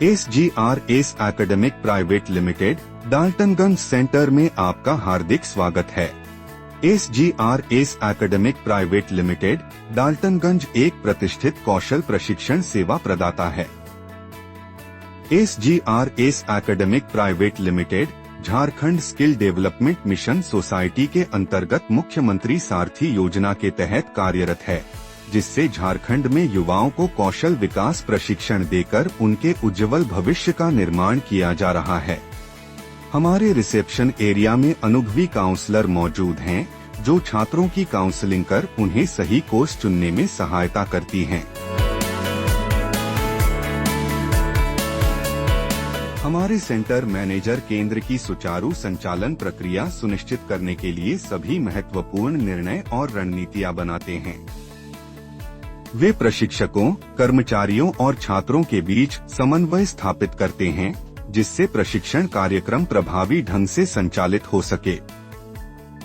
SGRS academic private limited Daltonganj centre में आपका हार्दिक स्वागत है। SGRS academic private limited Daltonganj एक प्रतिष्ठित कौशल प्रशिक्षण सेवा प्रदाता है। SGRS academic private limited Jharkhand skill development mission society के अंतर्गत मुख्यमंत्री सारथी योजना के तहत कार्यरत है, जिससे झारखंड में युवाओं को कौशल विकास प्रशिक्षण देकर उनके उज्जवल भविष्य का निर्माण किया जा रहा है। हमारे रिसेप्शन एरिया में अनुभवी काउंसलर मौजूद हैं, जो छात्रों की काउंसलिंग कर उन्हें सही कोर्स चुनने में सहायता करती हैं। हमारे सेंटर मैनेजर केंद्र की सुचारू संचालन प्रक्रिया सुनिश्चित करने के लिए सभी महत्वपूर्ण निर्णय और रणनीतियां बनाते हैं। वे प्रशिक्षकों, कर्मचारियों और छात्रों के बीच समन्वय स्थापित करते हैं, जिससे प्रशिक्षण कार्यक्रम प्रभावी ढंग से संचालित हो सके।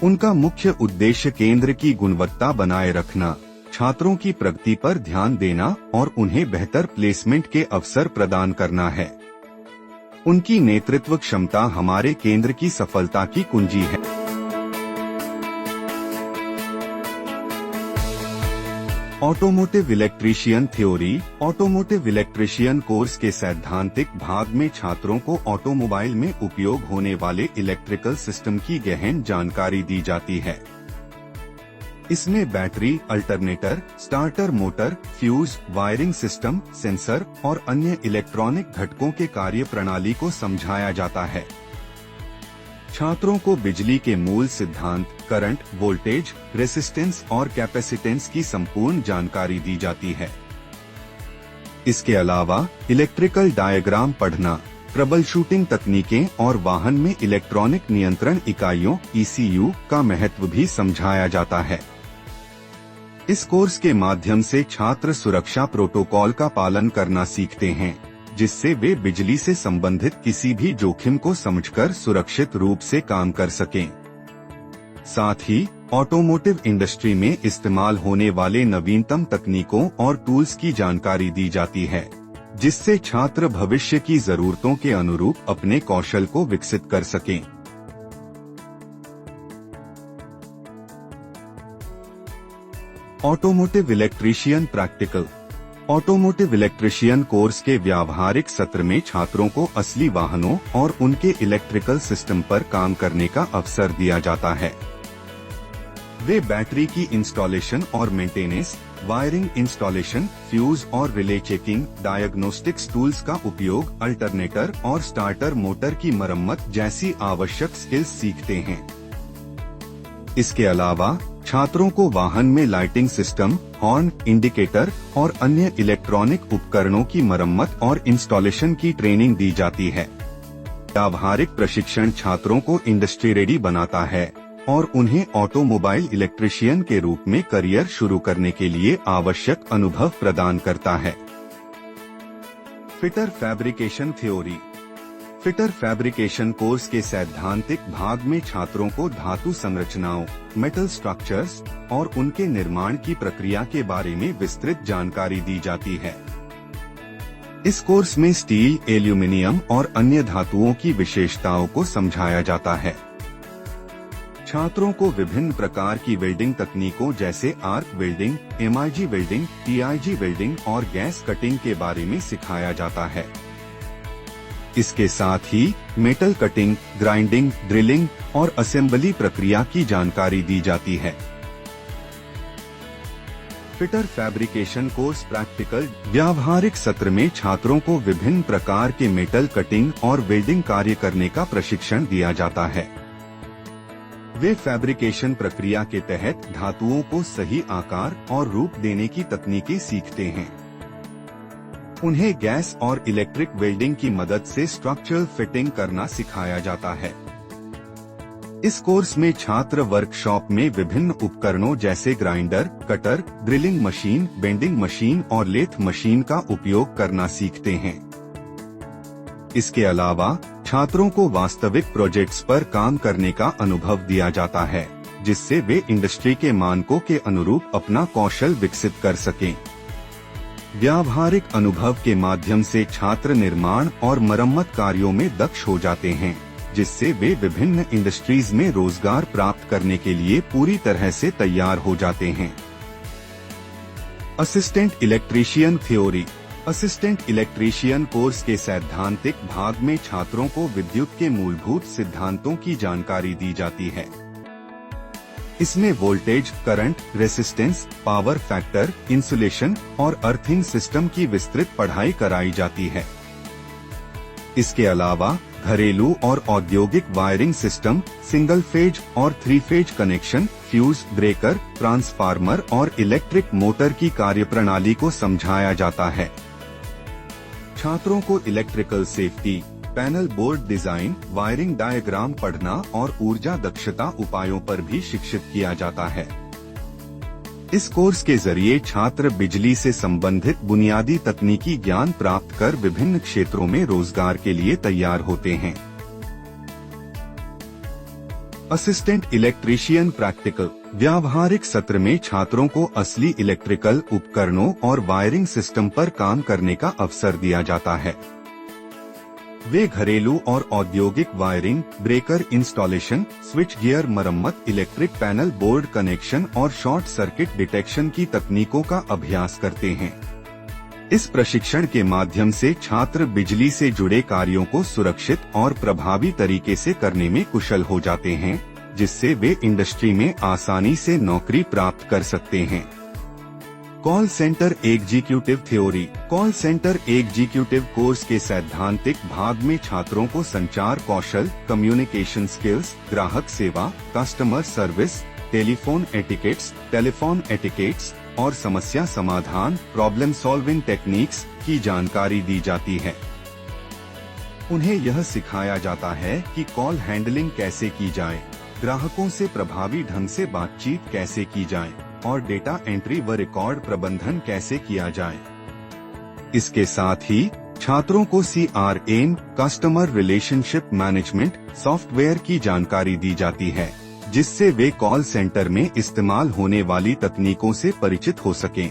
उनका मुख्य उद्देश्य केंद्र की गुणवत्ता बनाए रखना, छात्रों की प्रगति पर ध्यान देना और उन्हें बेहतर प्लेसमेंट के अवसर प्रदान करना है। उनकी नेतृत्व क्षमता हमारे केंद्र की सफलता की कुंजी है। Automotive electrician theory. Automotive electrician course के सैद्धांतिक भाग में छात्रों को ऑटोमोबाइल में उपयोग होने वाले इलेक्ट्रिकल सिस्टम की गहन जानकारी दी जाती है। इसमें battery, alternator, starter motor, fuse, wiring system, sensor और अन्य इलेक्ट्रॉनिक घटकों के कार्य प्रणाली को समझाया जाता है। छात्रों को बिजली के मूल सिद्धांत, करंट, वोल्टेज, रेसिस्टेंस और कैपेसिटेंस की संपूर्ण जानकारी दी जाती है। इसके अलावा इलेक्ट्रिकल डायग्राम पढ़ना, ट्रबल शूटिंग तकनीकें और वाहन में इलेक्ट्रॉनिक नियंत्रण इकाइयों (ECU) का महत्व भी समझाया जाता है। इस कोर्स के माध्यम से छात्र सुरक्षा प्रोटोकॉल का पालन करना सीखते हैं, जिससे वे बिजली से संबंधित किसी भी जोखिम को समझकर सुरक्षित रूप से काम कर सकें। साथ ही ऑटोमोटिव इंडस्ट्री में इस्तेमाल होने वाले नवीनतम तकनीकों और टूल्स की जानकारी दी जाती है, जिससे छात्र भविष्य की जरूरतों के अनुरूप अपने कौशल को विकसित कर सकें। Automotive electrician practical. Automotive electrician course के व्यावहारिक सत्र में छात्रों को असली वाहनों और उनके इलेक्ट्रिकल सिस्टम पर काम करने का अवसर दिया जाता है। वे बैटरी की इंस्टॉलेशन और मेंटेनेंस, वायरिंग इंस्टॉलेशन, फ्यूज और रिले चेकिंग, डायग्नोस्टिक्स टूल्स का उपयोग, अल्टरनेटर और स्टार्टर मोटर की मरम्मत जैसी आवश्यक स्किल्स सीखते हैं। इसके अलावा छात्रों को वाहन में लाइटिंग सिस्टम, हॉर्न, इंडिकेटर और अन्य इलेक्ट्रॉनिक उपकरणों की मरम्मत और इंस्टॉलेशन की ट्रेनिंग दी जाती है। व्यावहारिक प्रशिक्षण छात्रों को इंडस्ट्री रेडी बनाता है और उन्हें ऑटोमोबाइल इलेक्ट्रीशियन के रूप में करियर शुरू करने के लिए आवश्यक अनुभव प्रदान करता है। Fitter fabrication theory. Fitter fabrication course के सैद्धांतिक भाग में छात्रों को धातु संरचनाओं, मेटल स्ट्रक्चर्स और उनके निर्माण की प्रक्रिया के बारे में विस्तृत जानकारी दी जाती है। इस कोर्स में स्टील, एल्यूमीनियम और अन्य धातुओं की विशेषताओं को समझाया जाता है। छात्रों को विभिन्न प्रकार की वेल्डिंग तकनीकों जैसे arc welding, MIG welding, TIG welding और गैस कटिंग के बारे में सिखाया जाता है। इसके साथ ही मेटल कटिंग, ग्राइंडिंग, ड्रिलिंग और असेंबली प्रक्रिया की जानकारी दी जाती है। Fitter fabrication course practical. व्यावहारिक सत्र में छात्रों को विभिन्न प्रकार के मेटल कटिंग और वेल्डिंग कार्य करने का प्रशिक्षण दिया जाता है। वे फैब्रिकेशन प्रक्रिया के तहत धातुओं को सही आकार और रूप देने की तकनीकें सीखते हैं। उन्हें गैस और इलेक्ट्रिक वेल्डिंग की मदद से स्ट्रक्चरल फिटिंग करना सिखाया जाता है। इस कोर्स में छात्र वर्कशॉप में विभिन्न उपकरणों जैसे grinder, cutter, drilling machine, bending machine और लेथ मशीन का उपयोग करना सीखते हैं। इसके अलावा छात्रों को वास्तविक प्रोजेक्ट्स पर काम करने का अनुभव दिया जाता है, जिससे वे इंडस्ट्री के मानकों के अनुरूप अपना कौशल विकसित कर सकें। व्यावहारिक अनुभव के माध्यम से छात्र निर्माण और मरम्मत कार्यों में दक्ष हो जाते हैं, जिससे वे विभिन्न इंडस्ट्रीज में रोजगार प्राप्त करने के लिए पूरी तरह से तैयार हो जाते हैं। Assistant electrician theory. Assistant electrician course के सैद्धांतिक भाग में छात्रों को विद्युत के मूलभूत सिद्धांतों की जानकारी दी जाती है। इसमें voltage, current, resistance, power factor, insulation और अर्थिंग सिस्टम की विस्तृत पढ़ाई कराई जाती है। इसके अलावा घरेलू और औद्योगिक वायरिंग सिस्टम, सिंगल फेज और 3 phase connection, fuse, breaker, transformer और इलेक्ट्रिक मोटर की कार्यप्रणाली को समझाया जाता है। छात्रों को electrical safety, panel board design, wiring diagram पढ़ना और ऊर्जा दक्षता उपायों पर भी शिक्षित किया जाता है। इस कोर्स के जरिए छात्र बिजली से संबंधित बुनियादी तकनीकी ज्ञान प्राप्त कर विभिन्न क्षेत्रों में रोजगार के लिए तैयार होते हैं। Assistant electrician practical. व्यावहारिक सत्र में छात्रों को असली इलेक्ट्रिकल उपकरणों और वायरिंग सिस्टम पर काम करने का अवसर दिया जाता है। वे घरेलू और औद्योगिक wiring, breaker installation, switch gear मरम्मत, इलेक्ट्रिक पैनल बोर्ड कनेक्शन और शॉर्ट सर्किट डिटेक्शन की तकनीकों का अभ्यास करते हैं। इस प्रशिक्षण के माध्यम से छात्र बिजली से जुड़े कार्यों को सुरक्षित और प्रभावी तरीके से करने में कुशल हो जाते हैं, जिससे वे इंडस्ट्री में आसानी से नौकरी प्राप्त कर सकते हैं। Call centre executive theory. Call centre executive course के सैद्धांतिक भाग में छात्रों को संचार कौशल, कम्युनिकेशन स्किल्स, ग्राहक सेवा, कस्टमर सर्विस, टेलीफोन एटिकेट्स और समस्या समाधान, प्रॉब्लम सॉल्विंग टेक्निक्स की जानकारी दी जाती है। उन्हें यह सिखाया जाता है कि कॉल हैंडलिंग कैसे की जाए, ग्राहकों से प्रभावी ढंग से बातचीत कैसे की जाए और डेटा एंट्री व रिकॉर्ड प्रबंधन कैसे किया जाए। इसके साथ ही छात्रों को CRM, customer relationship management software की जानकारी दी जाती है, जिससे वे कॉल सेंटर में इस्तेमाल होने वाली तकनीकों से परिचित हो सकें।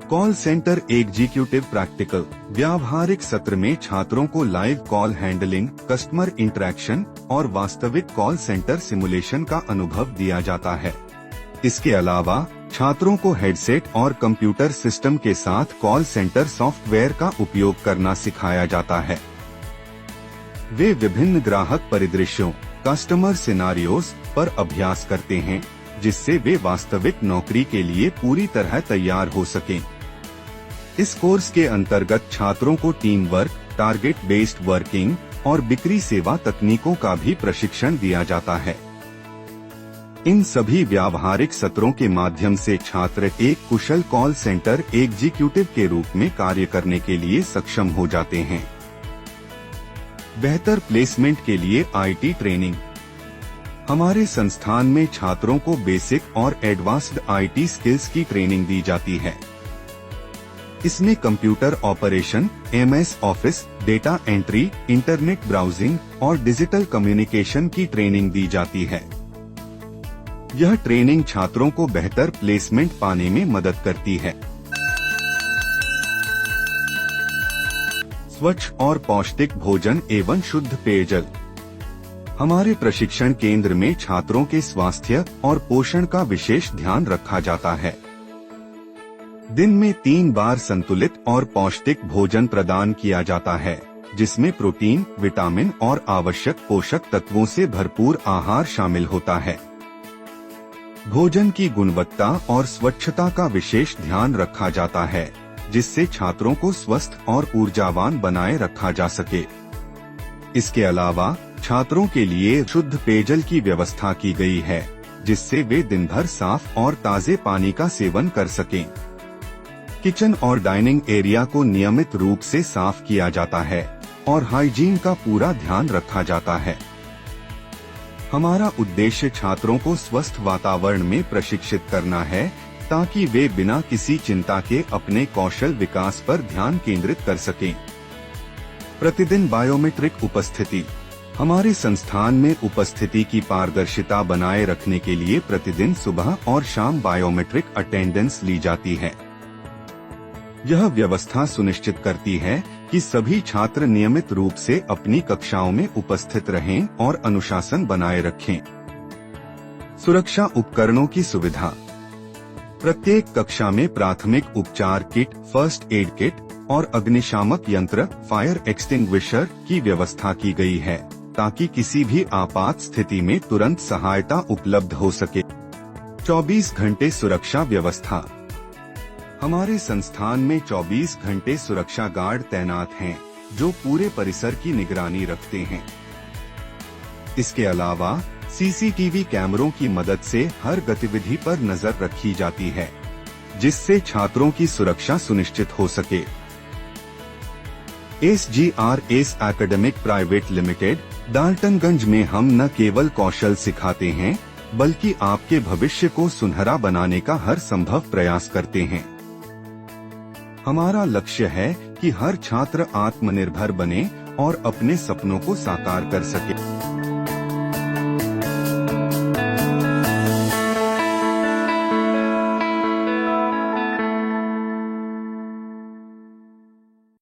Call centre executive practical. व्यावहारिक सत्र में छात्रों को live call handling, customer interaction और वास्तविक कॉल सेंटर सिमुलेशन का अनुभव दिया जाता है। इसके अलावा छात्रों को हेडसेट और कंप्यूटर सिस्टम के साथ कॉल सेंटर सॉफ्टवेयर का उपयोग करना सिखाया जाता है। वे विभिन्न ग्राहक परिदृश्यों, कस्टमर सिनारियोस पर अभ्यास करते हैं, जिससे वे वास्तविक नौकरी के लिए पूरी तरह तैयार हो सकें। इस कोर्स के अंतर्गत छात्रों को team work, target based working और बिक्री सेवा तकनीकों का भी प्रशिक्षण दिया जाता है। इन सभी व्यावहारिक सत्रों के माध्यम से छात्र एक कुशल कॉल सेंटर एग्जीक्यूटिव के रूप में कार्य करने के लिए सक्षम हो जाते हैं। बेहतर प्लेसमेंट के लिए IT ट्रेनिंग। हमारे संस्थान में छात्रों को बेसिक और एडवांस्ड IT स्किल्स की ट्रेनिंग दी जाती है। इसमें computer operation, MS office, data entry, internet browsing और डिजिटल कम्युनिकेशन की ट्रेनिंग दी जाती है। यह ट्रेनिंग छात्रों को बेहतर प्लेसमेंट पाने में मदद करती है। स्वच्छ और पौष्टिक भोजन एवं शुद्ध पेयजल। हमारे प्रशिक्षण केंद्र में छात्रों के स्वास्थ्य और पोषण का विशेष ध्यान रखा जाता है। दिन में 3 बार संतुलित और पौष्टिक भोजन प्रदान किया जाता है, जिसमें प्रोटीन, विटामिन और आवश्यक पोषक तत्वों से भरपूर आहार शामिल होता है। भोजन की गुणवत्ता और स्वच्छता का विशेष ध्यान रखा जाता है, जिससे छात्रों को स्वस्थ और ऊर्जावान बनाए रखा जा सके। इसके अलावा छात्रों के लिए शुद्ध पेयजल की व्यवस्था की गई है, जिससे वे दिन भर साफ और ताजे पानी का सेवन कर सकें। किचन और डाइनिंग एरिया को नियमित रूप से साफ किया जाता है और हाइजीन का पूरा ध्यान रखा जाता है। हमारा उद्देश्य छात्रों को स्वस्थ वातावरण में प्रशिक्षित करना है, ताकि वे बिना किसी चिंता के अपने कौशल विकास पर ध्यान केंद्रित कर सकें। प्रतिदिन बायोमेट्रिक उपस्थिति। हमारे संस्थान में उपस्थिति की पारदर्शिता बनाए रखने के लिए प्रतिदिन सुबह और शाम बायोमेट्रिक अटेंडेंस ली जाती है। यह व्यवस्था सुनिश्चित करती है कि सभी छात्र नियमित रूप से अपनी कक्षाओं में उपस्थित रहें और अनुशासन बनाए रखें। सुरक्षा उपकरणों की सुविधा। प्रत्येक कक्षा में प्राथमिक उपचार किट, फर्स्ट एड किट और अग्निशामक यंत्र, फायर एक्सटिंग्विशर की व्यवस्था की गई है ताकि किसी भी आपात स्थिति में तुरंत सहायता उपलब्ध हो सके। 24 घंटे सुरक्षा व्यवस्था। हमारे संस्थान में 24 घंटे सुरक्षा गार्ड तैनात हैं, जो पूरे परिसर की निगरानी रखते हैं। इसके अलावा सीसीटीवी कैमरों की मदद से हर गतिविधि पर नजर रखी जाती है, जिससे छात्रों की सुरक्षा सुनिश्चित हो सके। SGRS academic private limited, Daltonganj में हम न केवल कौशल सिखाते हैं, बल्कि आपके भविष्य को सुनहरा बनाने का हर संभव प्रयास करते हैं। हमारा लक्ष्य है कि हर छात्र आत्मनिर्भर बने और अपने सपनों को साकार कर सके।